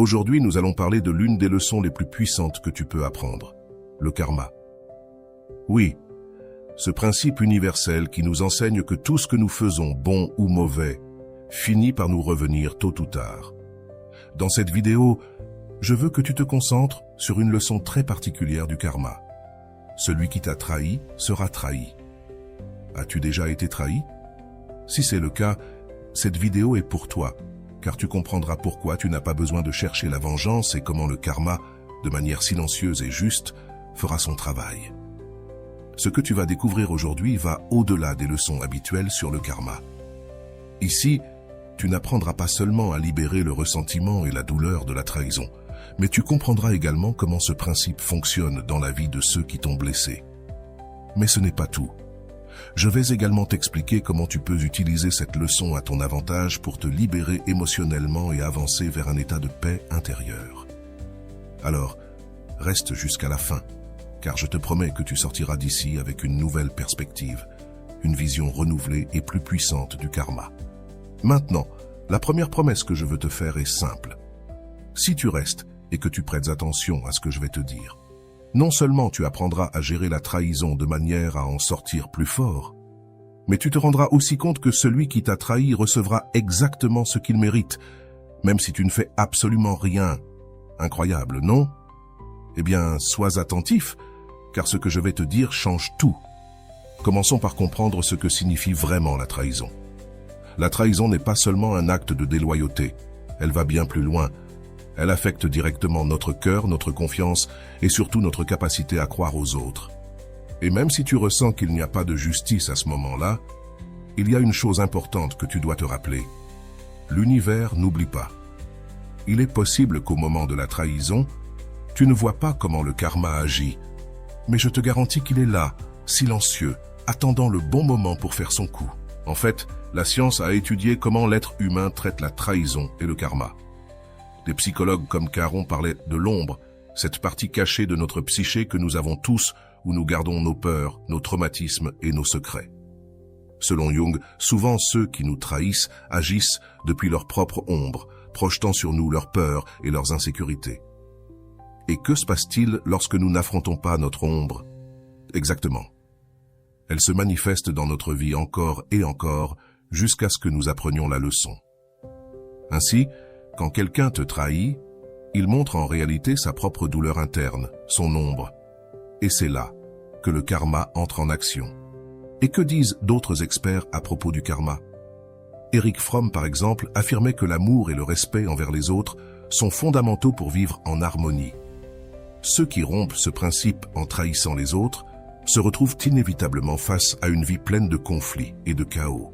Aujourd'hui, nous allons parler de l'une des leçons les plus puissantes que tu peux apprendre, le karma. Oui, ce principe universel qui nous enseigne que tout ce que nous faisons, bon ou mauvais, finit par nous revenir tôt ou tard. Dans cette vidéo, je veux que tu te concentres sur une leçon très particulière du karma. Celui qui t'a trahi sera trahi. As-tu déjà été trahi? Si c'est le cas, cette vidéo est pour toi, car tu comprendras pourquoi tu n'as pas besoin de chercher la vengeance et comment le karma, de manière silencieuse et juste, fera son travail. Ce que tu vas découvrir aujourd'hui va au-delà des leçons habituelles sur le karma. Ici, tu n'apprendras pas seulement à libérer le ressentiment et la douleur de la trahison, mais tu comprendras également comment ce principe fonctionne dans la vie de ceux qui t'ont blessé. Mais ce n'est pas tout. Je vais également t'expliquer comment tu peux utiliser cette leçon à ton avantage pour te libérer émotionnellement et avancer vers un état de paix intérieure. Alors, reste jusqu'à la fin, car je te promets que tu sortiras d'ici avec une nouvelle perspective, une vision renouvelée et plus puissante du karma. Maintenant, la première promesse que je veux te faire est simple. Si tu restes et que tu prêtes attention à ce que je vais te dire, non seulement tu apprendras à gérer la trahison de manière à en sortir plus fort, mais tu te rendras aussi compte que celui qui t'a trahi recevra exactement ce qu'il mérite, même si tu ne fais absolument rien. Incroyable, non? Eh bien, sois attentif, car ce que je vais te dire change tout. Commençons par comprendre ce que signifie vraiment la trahison. La trahison n'est pas seulement un acte de déloyauté, elle va bien plus loin. Elle affecte directement notre cœur, notre confiance et surtout notre capacité à croire aux autres. Et même si tu ressens qu'il n'y a pas de justice à ce moment-là, il y a une chose importante que tu dois te rappeler. L'univers n'oublie pas. Il est possible qu'au moment de la trahison, tu ne vois pas comment le karma agit, mais je te garantis qu'il est là, silencieux, attendant le bon moment pour faire son coup. En fait, la science a étudié comment l'être humain traite la trahison et le karma. Des psychologues comme Caron parlaient de l'ombre, cette partie cachée de notre psyché que nous avons tous, où nous gardons nos peurs, nos traumatismes et nos secrets. Selon Jung, souvent ceux qui nous trahissent agissent depuis leur propre ombre, projetant sur nous leurs peurs et leurs insécurités. Et que se passe-t-il lorsque nous n'affrontons pas notre ombre? Exactement. Elle se manifeste dans notre vie encore et encore, jusqu'à ce que nous apprenions la leçon. Ainsi, quand quelqu'un te trahit, il montre en réalité sa propre douleur interne, son ombre. Et c'est là que le karma entre en action. Et que disent d'autres experts à propos du karma? Erich Fromm, par exemple, affirmait que l'amour et le respect envers les autres sont fondamentaux pour vivre en harmonie. Ceux qui rompent ce principe en trahissant les autres se retrouvent inévitablement face à une vie pleine de conflits et de chaos.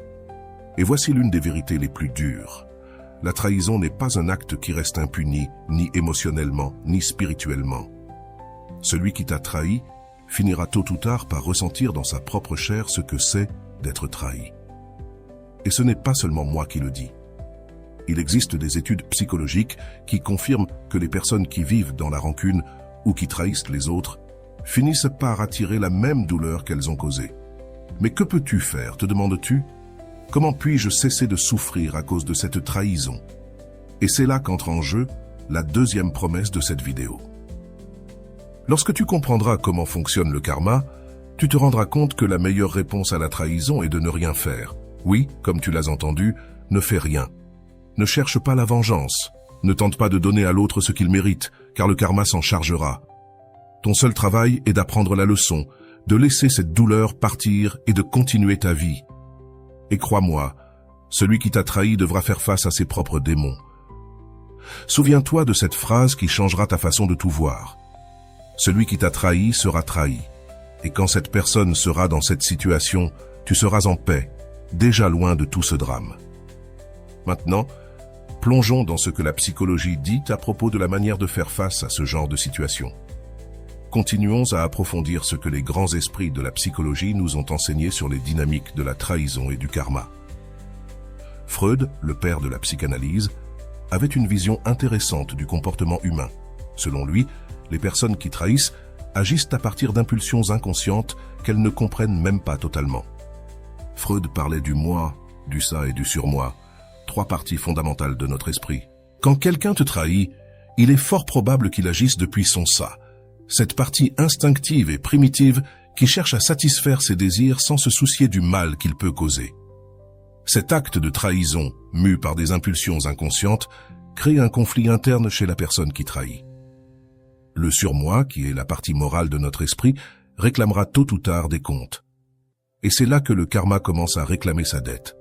Et voici l'une des vérités les plus dures. La trahison n'est pas un acte qui reste impuni, ni émotionnellement, ni spirituellement. Celui qui t'a trahi finira tôt ou tard par ressentir dans sa propre chair ce que c'est d'être trahi. Et ce n'est pas seulement moi qui le dis. Il existe des études psychologiques qui confirment que les personnes qui vivent dans la rancune ou qui trahissent les autres finissent par attirer la même douleur qu'elles ont causée. Mais que peux-tu faire, te demandes-tu? Comment puis-je cesser de souffrir à cause de cette trahison? Et c'est là qu'entre en jeu la deuxième promesse de cette vidéo. Lorsque tu comprendras comment fonctionne le karma, tu te rendras compte que la meilleure réponse à la trahison est de ne rien faire. Oui, comme tu l'as entendu, ne fais rien. Ne cherche pas la vengeance. Ne tente pas de donner à l'autre ce qu'il mérite, car le karma s'en chargera. Ton seul travail est d'apprendre la leçon, de laisser cette douleur partir et de continuer ta vie. Et crois-moi, celui qui t'a trahi devra faire face à ses propres démons. Souviens-toi de cette phrase qui changera ta façon de tout voir. Celui qui t'a trahi sera trahi. Et quand cette personne sera dans cette situation, tu seras en paix, déjà loin de tout ce drame. Maintenant, plongeons dans ce que la psychologie dit à propos de la manière de faire face à ce genre de situation. Continuons à approfondir ce que les grands esprits de la psychologie nous ont enseigné sur les dynamiques de la trahison et du karma. Freud, le père de la psychanalyse, avait une vision intéressante du comportement humain. Selon lui, les personnes qui trahissent agissent à partir d'impulsions inconscientes qu'elles ne comprennent même pas totalement. Freud parlait du moi, du ça et du surmoi, trois parties fondamentales de notre esprit. Quand quelqu'un te trahit, il est fort probable qu'il agisse depuis son ça, cette partie instinctive et primitive qui cherche à satisfaire ses désirs sans se soucier du mal qu'il peut causer. Cet acte de trahison, mu par des impulsions inconscientes, crée un conflit interne chez la personne qui trahit. Le surmoi, qui est la partie morale de notre esprit, réclamera tôt ou tard des comptes. Et c'est là que le karma commence à réclamer sa dette.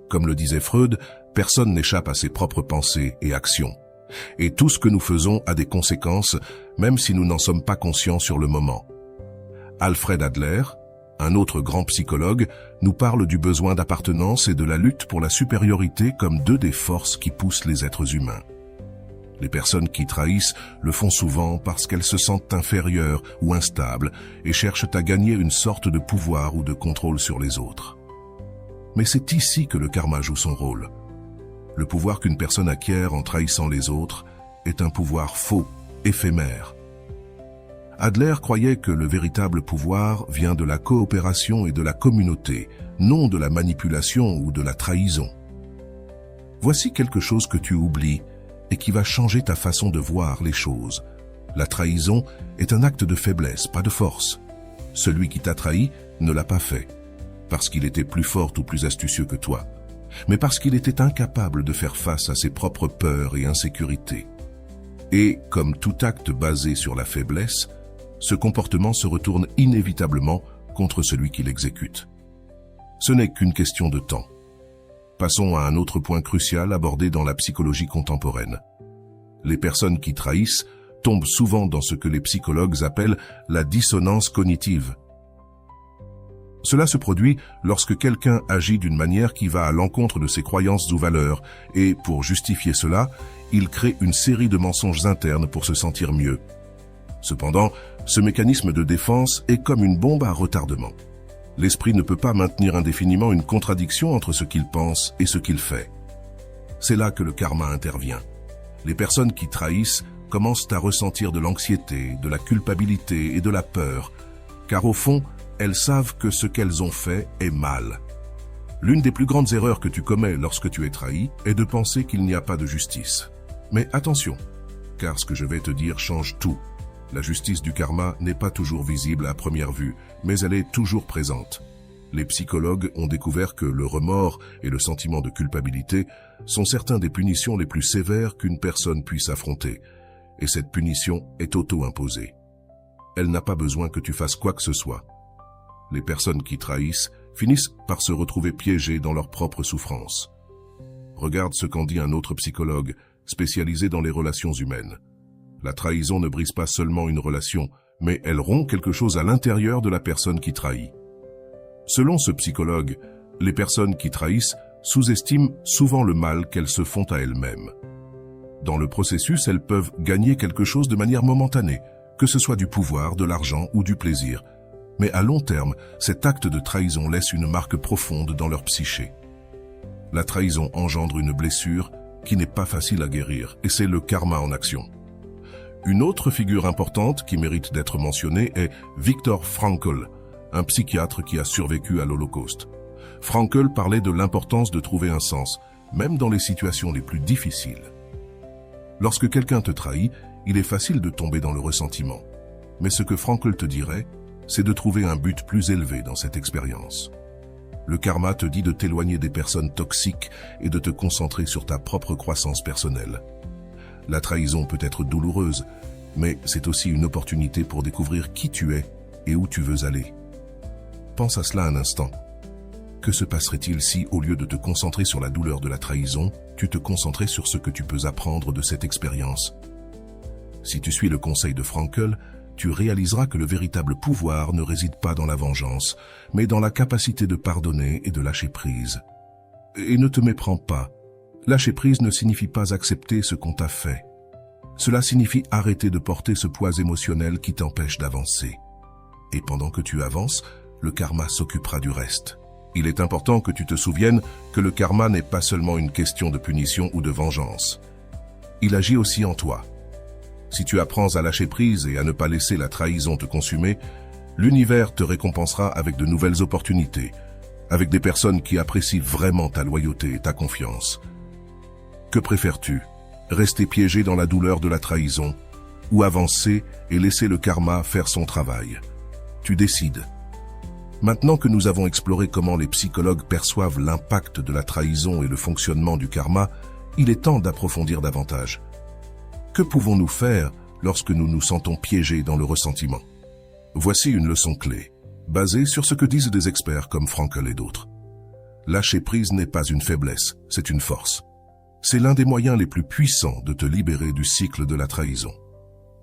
Comme le disait Freud, personne n'échappe à ses propres pensées et actions. Et tout ce que nous faisons a des conséquences, même si nous n'en sommes pas conscients sur le moment. Alfred Adler, un autre grand psychologue, nous parle du besoin d'appartenance et de la lutte pour la supériorité comme deux des forces qui poussent les êtres humains. Les personnes qui trahissent le font souvent parce qu'elles se sentent inférieures ou instables et cherchent à gagner une sorte de pouvoir ou de contrôle sur les autres. Mais c'est ici que le karma joue son rôle. Le pouvoir qu'une personne acquiert en trahissant les autres est un pouvoir faux, éphémère. Adler croyait que le véritable pouvoir vient de la coopération et de la communauté, non de la manipulation ou de la trahison. Voici quelque chose que tu oublies et qui va changer ta façon de voir les choses. La trahison est un acte de faiblesse, pas de force. Celui qui t'a trahi ne l'a pas fait, parce qu'il était plus fort ou plus astucieux que toi, mais parce qu'il était incapable de faire face à ses propres peurs et insécurités. Et, comme tout acte basé sur la faiblesse, ce comportement se retourne inévitablement contre celui qui l'exécute. Ce n'est qu'une question de temps. Passons à un autre point crucial abordé dans la psychologie contemporaine. Les personnes qui trahissent tombent souvent dans ce que les psychologues appellent la dissonance cognitive. Cela se produit lorsque quelqu'un agit d'une manière qui va à l'encontre de ses croyances ou valeurs et, pour justifier cela, il crée une série de mensonges internes pour se sentir mieux. Cependant, ce mécanisme de défense est comme une bombe à retardement. L'esprit ne peut pas maintenir indéfiniment une contradiction entre ce qu'il pense et ce qu'il fait. C'est là que le karma intervient. Les personnes qui trahissent commencent à ressentir de l'anxiété, de la culpabilité et de la peur, car au fond, elles savent que ce qu'elles ont fait est mal. L'une des plus grandes erreurs que tu commets lorsque tu es trahi est de penser qu'il n'y a pas de justice. Mais attention, car ce que je vais te dire change tout. La justice du karma n'est pas toujours visible à première vue, mais elle est toujours présente. Les psychologues ont découvert que le remords et le sentiment de culpabilité sont certains des punitions les plus sévères qu'une personne puisse affronter, et cette punition est auto-imposée. Elle n'a pas besoin que tu fasses quoi que ce soit. Les personnes qui trahissent finissent par se retrouver piégées dans leur propre souffrance. Regarde ce qu'en dit un autre psychologue spécialisé dans les relations humaines. La trahison ne brise pas seulement une relation, mais elle rompt quelque chose à l'intérieur de la personne qui trahit. Selon ce psychologue, les personnes qui trahissent sous-estiment souvent le mal qu'elles se font à elles-mêmes. Dans le processus, elles peuvent gagner quelque chose de manière momentanée, que ce soit du pouvoir, de l'argent ou du plaisir. Mais à long terme, cet acte de trahison laisse une marque profonde dans leur psyché. La trahison engendre une blessure qui n'est pas facile à guérir, et c'est le karma en action. Une autre figure importante qui mérite d'être mentionnée est Viktor Frankl, un psychiatre qui a survécu à l'Holocauste. Frankl parlait de l'importance de trouver un sens, même dans les situations les plus difficiles. Lorsque quelqu'un te trahit, il est facile de tomber dans le ressentiment. Mais ce que Frankl te dirait, c'est de trouver un but plus élevé dans cette expérience. Le karma te dit de t'éloigner des personnes toxiques et de te concentrer sur ta propre croissance personnelle. La trahison peut être douloureuse, mais c'est aussi une opportunité pour découvrir qui tu es et où tu veux aller. Pense à cela un instant. Que se passerait-il si, au lieu de te concentrer sur la douleur de la trahison, tu te concentrais sur ce que tu peux apprendre de cette expérience? Si tu suis le conseil de Frankl, tu réaliseras que le véritable pouvoir ne réside pas dans la vengeance, mais dans la capacité de pardonner et de lâcher prise. Et ne te méprends pas. Lâcher prise ne signifie pas accepter ce qu'on t'a fait. Cela signifie arrêter de porter ce poids émotionnel qui t'empêche d'avancer. Et pendant que tu avances, le karma s'occupera du reste. Il est important que tu te souviennes que le karma n'est pas seulement une question de punition ou de vengeance. Il agit aussi en toi. Si tu apprends à lâcher prise et à ne pas laisser la trahison te consumer, l'univers te récompensera avec de nouvelles opportunités, avec des personnes qui apprécient vraiment ta loyauté et ta confiance. Que préfères-tu? rester piégé dans la douleur de la trahison, ou avancer et laisser le karma faire son travail. Tu décides. Maintenant que nous avons exploré comment les psychologues perçoivent l'impact de la trahison et le fonctionnement du karma, il est temps d'approfondir davantage. Que pouvons-nous faire lorsque nous nous sentons piégés dans le ressentiment? Voici une leçon clé, basée sur ce que disent des experts comme Frankl et d'autres. Lâcher prise n'est pas une faiblesse, c'est une force. C'est l'un des moyens les plus puissants de te libérer du cycle de la trahison.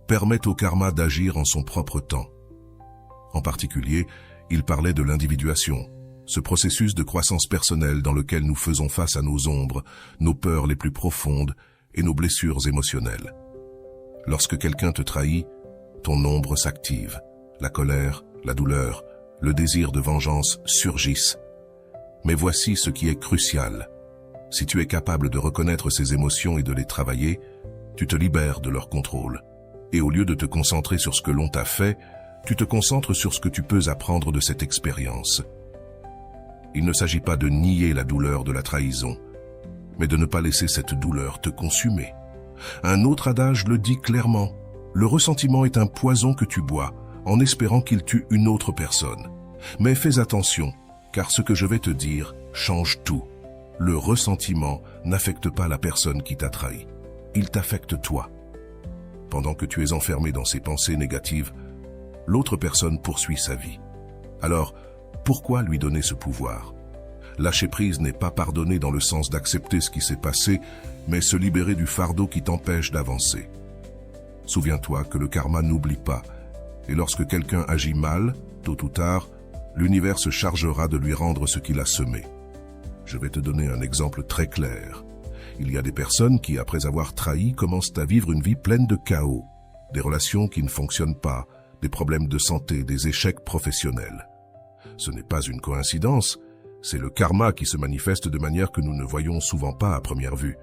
Permettre au karma d'agir en son propre temps. En particulier, il parlait de l'individuation, ce processus de croissance personnelle dans lequel nous faisons face à nos ombres, nos peurs les plus profondes et nos blessures émotionnelles. Lorsque quelqu'un te trahit, ton ombre s'active. La colère, la douleur, le désir de vengeance surgissent. Mais voici ce qui est crucial. Si tu es capable de reconnaître ces émotions et de les travailler, tu te libères de leur contrôle. Et au lieu de te concentrer sur ce que l'on t'a fait, tu te concentres sur ce que tu peux apprendre de cette expérience. Il ne s'agit pas de nier la douleur de la trahison, mais de ne pas laisser cette douleur te consumer. Un autre adage le dit clairement, le ressentiment est un poison que tu bois, en espérant qu'il tue une autre personne. Mais fais attention, car ce que je vais te dire change tout. Le ressentiment n'affecte pas la personne qui t'a trahi. Il t'affecte toi. Pendant que tu es enfermé dans ces pensées négatives, l'autre personne poursuit sa vie. Alors, pourquoi lui donner ce pouvoir? Lâcher prise n'est pas pardonner dans le sens d'accepter ce qui s'est passé, mais se libérer du fardeau qui t'empêche d'avancer. Souviens-toi que le karma n'oublie pas, et lorsque quelqu'un agit mal, tôt ou tard, l'univers se chargera de lui rendre ce qu'il a semé. Je vais te donner un exemple très clair. Il y a des personnes qui, après avoir trahi, commencent à vivre une vie pleine de chaos, des relations qui ne fonctionnent pas, des problèmes de santé, des échecs professionnels. Ce n'est pas une coïncidence, c'est le karma qui se manifeste de manière que nous ne voyons souvent pas à première vue.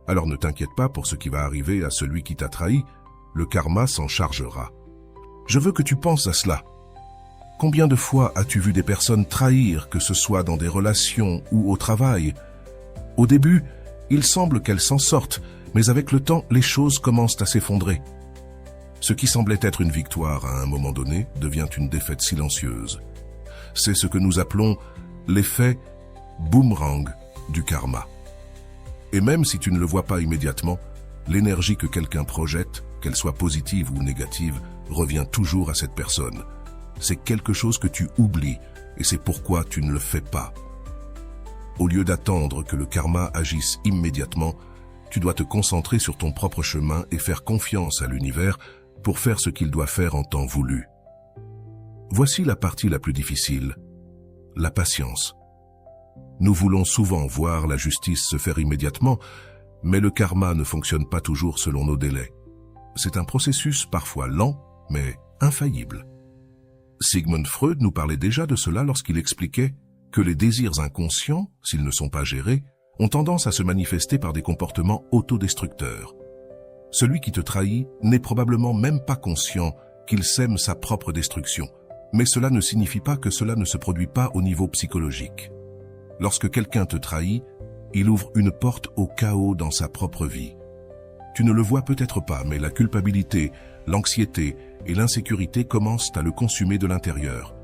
Alors ne t'inquiète pas pour ce qui va arriver à celui qui t'a trahi, le karma s'en chargera. Je veux que tu penses à cela. Combien de fois as-tu vu des personnes trahir, que ce soit dans des relations ou au travail? Au début, il semble qu'elles s'en sortent, mais avec le temps, les choses commencent à s'effondrer. Ce qui semblait être une victoire à un moment donné devient une défaite silencieuse. C'est ce que nous appelons l'effet boomerang du karma. Et même si tu ne le vois pas immédiatement, l'énergie que quelqu'un projette, qu'elle soit positive ou négative, revient toujours à cette personne. C'est quelque chose que tu oublies et c'est pourquoi tu ne le fais pas. Au lieu d'attendre que le karma agisse immédiatement, tu dois te concentrer sur ton propre chemin et faire confiance à l'univers pour faire ce qu'il doit faire en temps voulu. Voici la partie la plus difficile, la patience. Nous voulons souvent voir la justice se faire immédiatement, mais le karma ne fonctionne pas toujours selon nos délais. C'est un processus parfois lent, mais infaillible. Sigmund Freud nous parlait déjà de cela lorsqu'il expliquait que les désirs inconscients, s'ils ne sont pas gérés, ont tendance à se manifester par des comportements autodestructeurs. Celui qui te trahit n'est probablement même pas conscient qu'il sème sa propre destruction, mais cela ne signifie pas que cela ne se produit pas au niveau psychologique. Lorsque quelqu'un te trahit, il ouvre une porte au chaos dans sa propre vie. Tu ne le vois peut-être pas, mais la culpabilité, l'anxiété et l'insécurité commencent à le consumer de l'intérieur.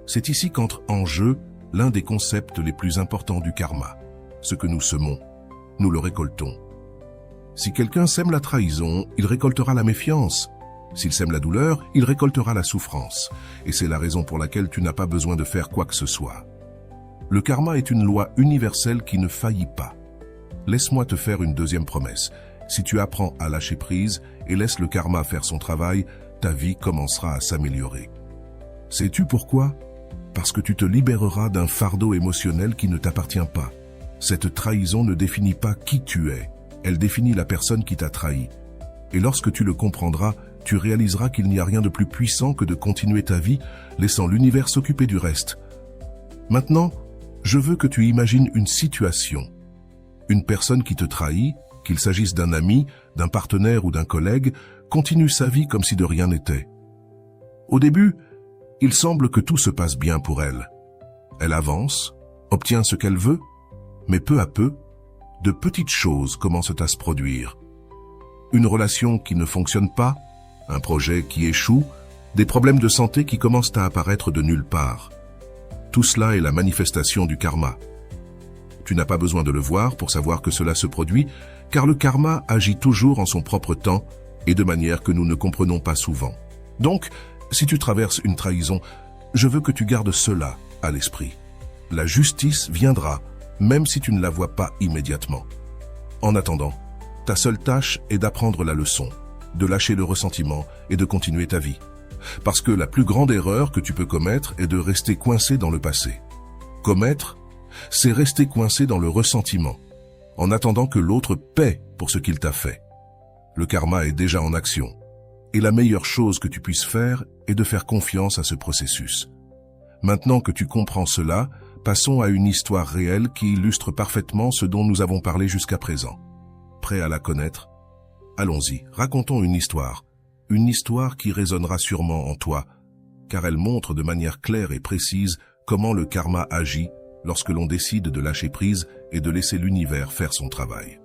C'est ici qu'entre en jeu l'un des concepts les plus importants du karma. Ce que nous semons, nous le récoltons. Si quelqu'un sème la trahison, il récoltera la méfiance. S'il sème la douleur, il récoltera la souffrance. Et c'est la raison pour laquelle tu n'as pas besoin de faire quoi que ce soit. Le karma est une loi universelle qui ne faillit pas. Laisse-moi te faire une deuxième promesse. Si tu apprends à lâcher prise et laisses le karma faire son travail, ta vie commencera à s'améliorer. Sais-tu pourquoi? Parce que tu te libéreras d'un fardeau émotionnel qui ne t'appartient pas. Cette trahison ne définit pas qui tu es, elle définit la personne qui t'a trahi. Et lorsque tu le comprendras, tu réaliseras qu'il n'y a rien de plus puissant que de continuer ta vie, laissant l'univers s'occuper du reste. Maintenant, je veux que tu imagines une situation. Une personne qui te trahit, qu'il s'agisse d'un ami, d'un partenaire ou d'un collègue, continue sa vie comme si de rien n'était. Au début, il semble que tout se passe bien pour elle. Elle avance, obtient ce qu'elle veut, mais peu à peu, de petites choses commencent à se produire. Une relation qui ne fonctionne pas, un projet qui échoue, des problèmes de santé qui commencent à apparaître de nulle part. Tout cela est la manifestation du karma. Tu n'as pas besoin de le voir pour savoir que cela se produit, car le karma agit toujours en son propre temps et de manière que nous ne comprenons pas souvent. Donc, si tu traverses une trahison, je veux que tu gardes cela à l'esprit. La justice viendra, même si tu ne la vois pas immédiatement. En attendant, ta seule tâche est d'apprendre la leçon, de lâcher le ressentiment et de continuer ta vie. Parce que la plus grande erreur que tu peux commettre est de rester coincé dans le passé. Commettre, c'est rester coincé dans le ressentiment, en attendant que l'autre paie pour ce qu'il t'a fait. Le karma est déjà en action, et la meilleure chose que tu puisses faire est de faire confiance à ce processus. Maintenant que tu comprends cela, passons à une histoire réelle qui illustre parfaitement ce dont nous avons parlé jusqu'à présent. Prêt à la connaître? Allons-y, racontons une histoire qui résonnera sûrement en toi, car elle montre de manière claire et précise comment le karma agit lorsque l'on décide de lâcher prise et de laisser l'univers faire son travail.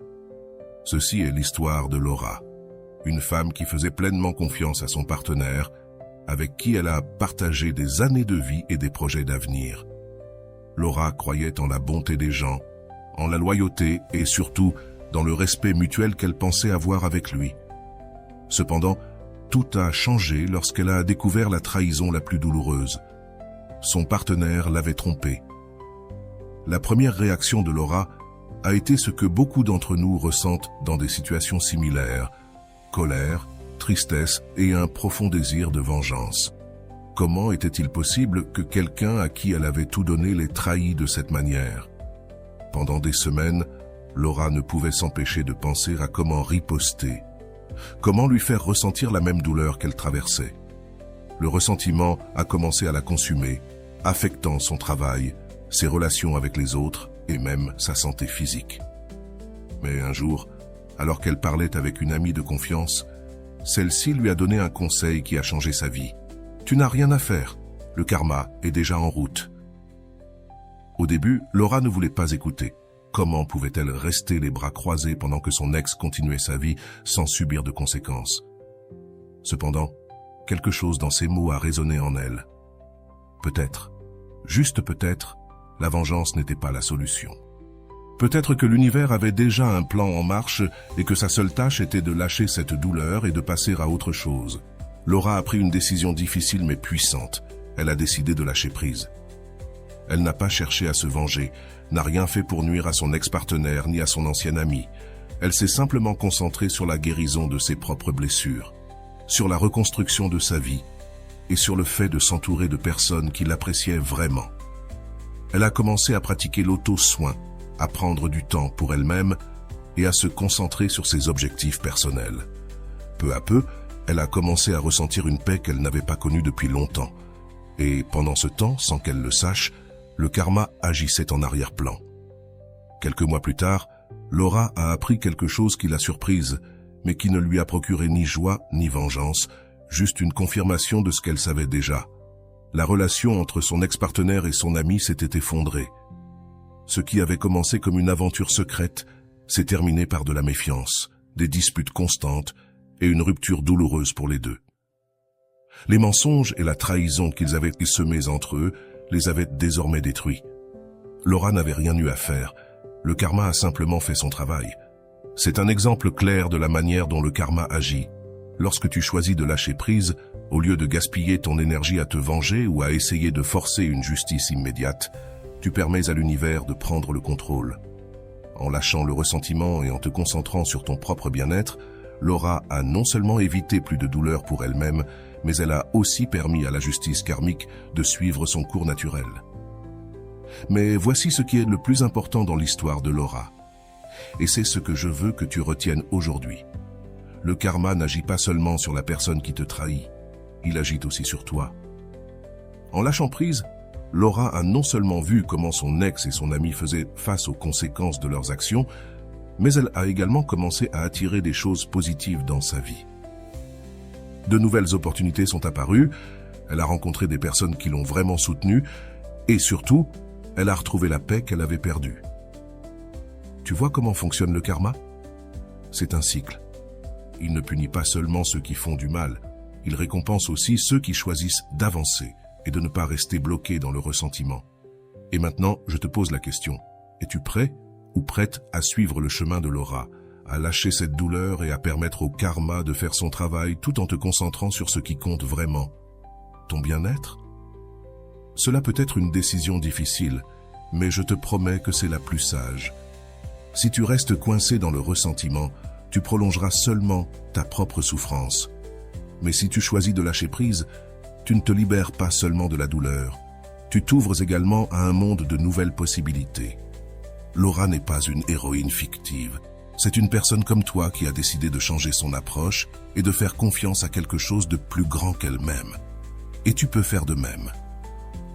Ceci est l'histoire de Laura, une femme qui faisait pleinement confiance à son partenaire, avec qui elle a partagé des années de vie et des projets d'avenir. Laura croyait en la bonté des gens, en la loyauté et surtout dans le respect mutuel qu'elle pensait avoir avec lui. Cependant, tout a changé lorsqu'elle a découvert la trahison la plus douloureuse. Son partenaire l'avait trompée. La première réaction de Laura a été ce que beaucoup d'entre nous ressentent dans des situations similaires: colère, tristesse et un profond désir de vengeance. Comment était-il possible que quelqu'un à qui elle avait tout donné l'ait trahi de cette manière? Pendant des semaines, Laura ne pouvait s'empêcher de penser à comment riposter, comment lui faire ressentir la même douleur qu'elle traversait. Le ressentiment a commencé à la consumer, affectant son travail, ses relations avec les autres et même sa santé physique. Mais un jour, alors qu'elle parlait avec une amie de confiance, celle-ci lui a donné un conseil qui a changé sa vie. « Tu n'as rien à faire, le karma est déjà en route. » Au début, Laura ne voulait pas écouter. Comment pouvait-elle rester les bras croisés pendant que son ex continuait sa vie sans subir de conséquences? Cependant, quelque chose dans ces mots a résonné en elle. Peut-être, juste peut-être, la vengeance n'était pas la solution. Peut-être que l'univers avait déjà un plan en marche et que sa seule tâche était de lâcher cette douleur et de passer à autre chose. Laura a pris une décision difficile mais puissante. Elle a décidé de lâcher prise. Elle n'a pas cherché à se venger, n'a rien fait pour nuire à son ex-partenaire ni à son ancien ami. Elle s'est simplement concentrée sur la guérison de ses propres blessures, sur la reconstruction de sa vie et sur le fait de s'entourer de personnes qui l'appréciaient vraiment. Elle a commencé à pratiquer l'auto-soin, à prendre du temps pour elle-même et à se concentrer sur ses objectifs personnels. Peu à peu, elle a commencé à ressentir une paix qu'elle n'avait pas connue depuis longtemps. Et pendant ce temps, sans qu'elle le sache, le karma agissait en arrière-plan. Quelques mois plus tard, Laura a appris quelque chose qui l'a surprise, mais qui ne lui a procuré ni joie ni vengeance, juste une confirmation de ce qu'elle savait déjà. La relation entre son ex-partenaire et son ami s'était effondrée. Ce qui avait commencé comme une aventure secrète s'est terminé par de la méfiance, des disputes constantes et une rupture douloureuse pour les deux. Les mensonges et la trahison qu'ils avaient semés entre eux les avaient désormais détruits. Laura n'avait rien eu à faire. Le karma a simplement fait son travail. C'est un exemple clair de la manière dont le karma agit. Lorsque tu choisis de lâcher prise, au lieu de gaspiller ton énergie à te venger ou à essayer de forcer une justice immédiate, tu permets à l'univers de prendre le contrôle. En lâchant le ressentiment et en te concentrant sur ton propre bien-être, Laura a non seulement évité plus de douleur pour elle-même, mais elle a aussi permis à la justice karmique de suivre son cours naturel. Mais voici ce qui est le plus important dans l'histoire de Laura. Et c'est ce que je veux que tu retiennes aujourd'hui. Le karma n'agit pas seulement sur la personne qui te trahit, il agit aussi sur toi. En lâchant prise, Laura a non seulement vu comment son ex et son ami faisaient face aux conséquences de leurs actions, mais elle a également commencé à attirer des choses positives dans sa vie. De nouvelles opportunités sont apparues, elle a rencontré des personnes qui l'ont vraiment soutenue, et surtout, elle a retrouvé la paix qu'elle avait perdue. Tu vois comment fonctionne le karma? C'est un cycle. Il ne punit pas seulement ceux qui font du mal, il récompense aussi ceux qui choisissent d'avancer et de ne pas rester bloqués dans le ressentiment. Et maintenant, je te pose la question. Es-tu prêt ou prête à suivre le chemin de Laura, à lâcher cette douleur et à permettre au karma de faire son travail tout en te concentrant sur ce qui compte vraiment, ton bien-être? Cela peut être une décision difficile, mais je te promets que c'est la plus sage. Si tu restes coincé dans le ressentiment, tu prolongeras seulement ta propre souffrance. Mais si tu choisis de lâcher prise, tu ne te libères pas seulement de la douleur, tu t'ouvres également à un monde de nouvelles possibilités. Laura n'est pas une héroïne fictive, c'est une personne comme toi qui a décidé de changer son approche et de faire confiance à quelque chose de plus grand qu'elle-même. Et tu peux faire de même.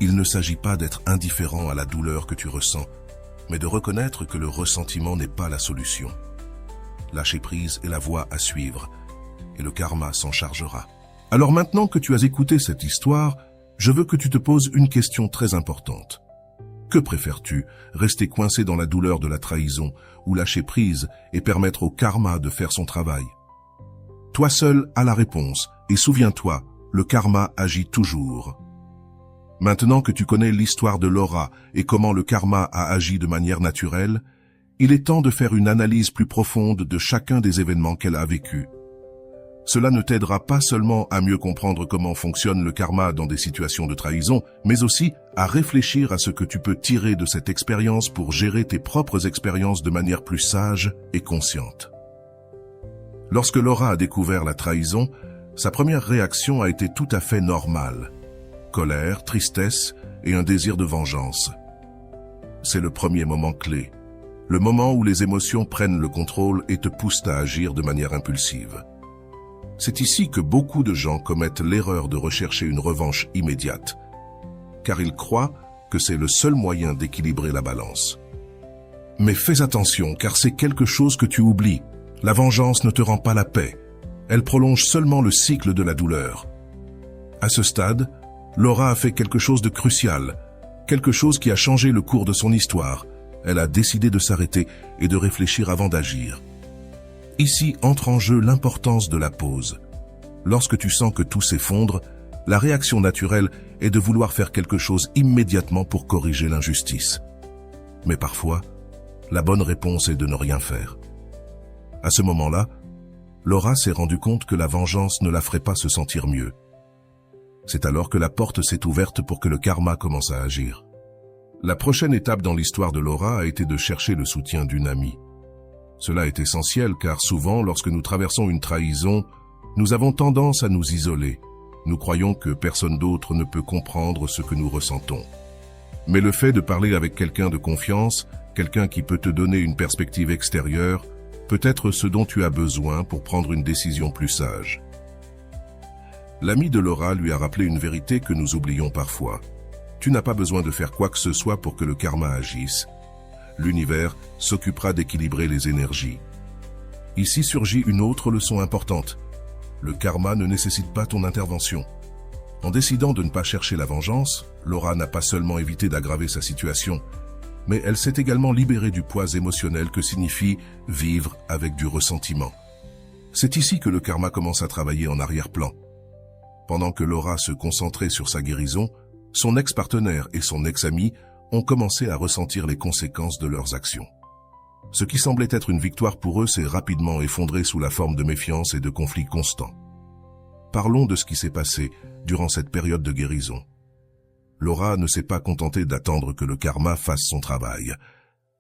Il ne s'agit pas d'être indifférent à la douleur que tu ressens, mais de reconnaître que le ressentiment n'est pas la solution. Lâcher prise est la voie à suivre, et le karma s'en chargera. Alors maintenant que tu as écouté cette histoire, je veux que tu te poses une question très importante. Que préfères-tu, rester coincé dans la douleur de la trahison ou lâcher prise et permettre au karma de faire son travail? Toi seul as la réponse, et souviens-toi, le karma agit toujours. Maintenant que tu connais l'histoire de Laura et comment le karma a agi de manière naturelle, il est temps de faire une analyse plus profonde de chacun des événements qu'elle a vécus. Cela ne t'aidera pas seulement à mieux comprendre comment fonctionne le karma dans des situations de trahison, mais aussi à réfléchir à ce que tu peux tirer de cette expérience pour gérer tes propres expériences de manière plus sage et consciente. Lorsque Laura a découvert la trahison, sa première réaction a été tout à fait normale. Colère, tristesse et un désir de vengeance. C'est le premier moment clé, le moment où les émotions prennent le contrôle et te poussent à agir de manière impulsive. C'est ici que beaucoup de gens commettent l'erreur de rechercher une revanche immédiate, car ils croient que c'est le seul moyen d'équilibrer la balance. Mais fais attention, car c'est quelque chose que tu oublies. La vengeance ne te rend pas la paix. Elle prolonge seulement le cycle de la douleur. À ce stade, Laura a fait quelque chose de crucial, quelque chose qui a changé le cours de son histoire. Elle a décidé de s'arrêter et de réfléchir avant d'agir. Ici entre en jeu l'importance de la pause. Lorsque tu sens que tout s'effondre, la réaction naturelle est de vouloir faire quelque chose immédiatement pour corriger l'injustice. Mais parfois, la bonne réponse est de ne rien faire. À ce moment-là, Laura s'est rendue compte que la vengeance ne la ferait pas se sentir mieux. C'est alors que la porte s'est ouverte pour que le karma commence à agir. La prochaine étape dans l'histoire de Laura a été de chercher le soutien d'une amie. Cela est essentiel car souvent, lorsque nous traversons une trahison, nous avons tendance à nous isoler. Nous croyons que personne d'autre ne peut comprendre ce que nous ressentons. Mais le fait de parler avec quelqu'un de confiance, quelqu'un qui peut te donner une perspective extérieure, peut être ce dont tu as besoin pour prendre une décision plus sage. L'ami de Laura lui a rappelé une vérité que nous oublions parfois. Tu n'as pas besoin de faire quoi que ce soit pour que le karma agisse. L'univers s'occupera d'équilibrer les énergies. Ici surgit une autre leçon importante. Le karma ne nécessite pas ton intervention. En décidant de ne pas chercher la vengeance, Laura n'a pas seulement évité d'aggraver sa situation, mais elle s'est également libérée du poids émotionnel que signifie vivre avec du ressentiment. C'est ici que le karma commence à travailler en arrière-plan. Pendant que Laura se concentrait sur sa guérison, son ex-partenaire et son ex-ami ont commencé à ressentir les conséquences de leurs actions. Ce qui semblait être une victoire pour eux s'est rapidement effondré sous la forme de méfiance et de conflits constants. Parlons de ce qui s'est passé durant cette période de guérison. Laura ne s'est pas contentée d'attendre que le karma fasse son travail.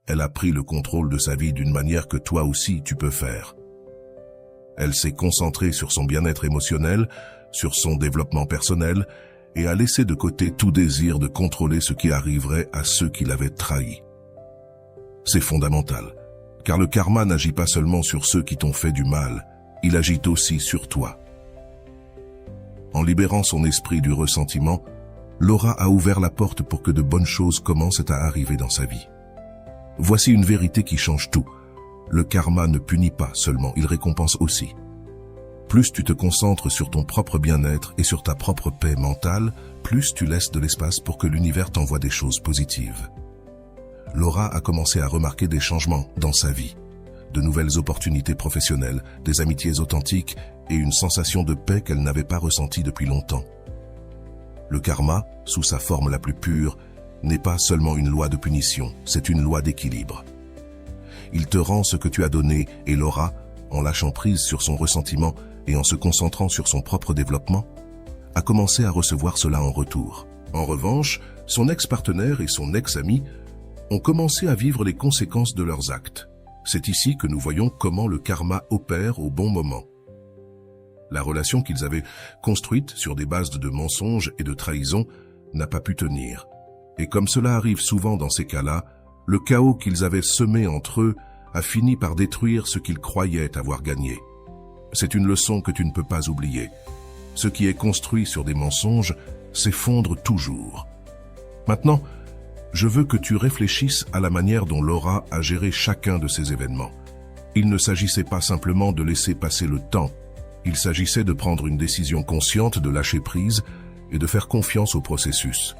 Elle a pris le contrôle de sa vie d'une manière que toi aussi tu peux faire. Elle s'est concentrée sur son bien-être émotionnel, sur son développement personnel, et a laissé de côté tout désir de contrôler ce qui arriverait à ceux qui l'avaient trahi. C'est fondamental, car le karma n'agit pas seulement sur ceux qui t'ont fait du mal, il agit aussi sur toi. En libérant son esprit du ressentiment, Laura a ouvert la porte pour que de bonnes choses commencent à arriver dans sa vie. Voici une vérité qui change tout. Le karma ne punit pas seulement, il récompense aussi. Plus tu te concentres sur ton propre bien-être et sur ta propre paix mentale, plus tu laisses de l'espace pour que l'univers t'envoie des choses positives. Laura a commencé à remarquer des changements dans sa vie. de nouvelles opportunités professionnelles, des amitiés authentiques et une sensation de paix qu'elle n'avait pas ressentie depuis longtemps. Le karma, sous sa forme la plus pure, n'est pas seulement une loi de punition, c'est une loi d'équilibre. Il te rend ce que tu as donné et Laura, en lâchant prise sur son ressentiment et en se concentrant sur son propre développement, a commencé à recevoir cela en retour. En revanche, son ex-partenaire et son ex-ami ont commencé à vivre les conséquences de leurs actes. C'est ici que nous voyons comment le karma opère au bon moment. La relation qu'ils avaient construite sur des bases de mensonges et de trahison n'a pas pu tenir. Et comme cela arrive souvent dans ces cas-là, le chaos qu'ils avaient semé entre eux a fini par détruire ce qu'ils croyaient avoir gagné. C'est une leçon que tu ne peux pas oublier. Ce qui est construit sur des mensonges s'effondre toujours. Maintenant, je veux que tu réfléchisses à la manière dont Laura a géré chacun de ces événements. Il ne s'agissait pas simplement de laisser passer le temps. Il s'agissait de prendre une décision consciente, de lâcher prise et de faire confiance au processus.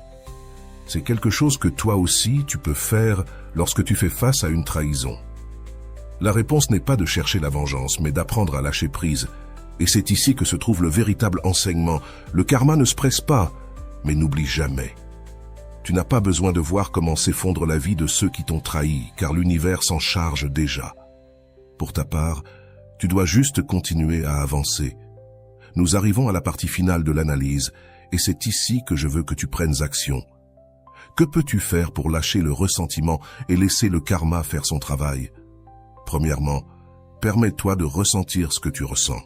C'est quelque chose que toi aussi tu peux faire lorsque tu fais face à une trahison. La réponse n'est pas de chercher la vengeance, mais d'apprendre à lâcher prise. Et c'est ici que se trouve le véritable enseignement. Le karma ne se presse pas, mais n'oublie jamais. Tu n'as pas besoin de voir comment s'effondre la vie de ceux qui t'ont trahi, car l'univers s'en charge déjà. Pour ta part, tu dois juste continuer à avancer. Nous arrivons à la partie finale de l'analyse, et c'est ici que je veux que tu prennes action. Que peux-tu faire pour lâcher le ressentiment et laisser le karma faire son travail? Premièrement, permets-toi de ressentir ce que tu ressens.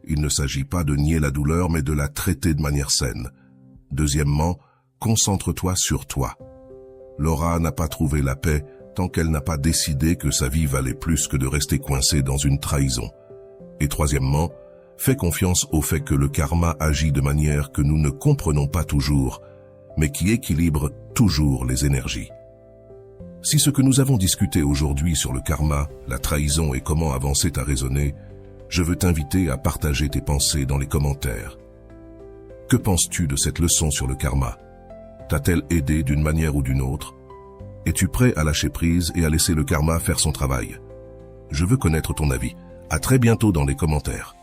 Il ne s'agit pas de nier la douleur, mais de la traiter de manière saine. Deuxièmement, concentre-toi sur toi. Laura n'a pas trouvé la paix tant qu'elle n'a pas décidé que sa vie valait plus que de rester coincée dans une trahison. Et troisièmement, fais confiance au fait que le karma agit de manière que nous ne comprenons pas toujours, mais qui équilibre toujours les énergies. Si ce que nous avons discuté aujourd'hui sur le karma, la trahison et comment avancer t'a résonné, je veux t'inviter à partager tes pensées dans les commentaires. Que penses-tu de cette leçon sur le karma? T'a-t-elle aidé d'une manière ou d'une autre? Es-tu prêt à lâcher prise et à laisser le karma faire son travail? Je veux connaître ton avis. À très bientôt dans les commentaires.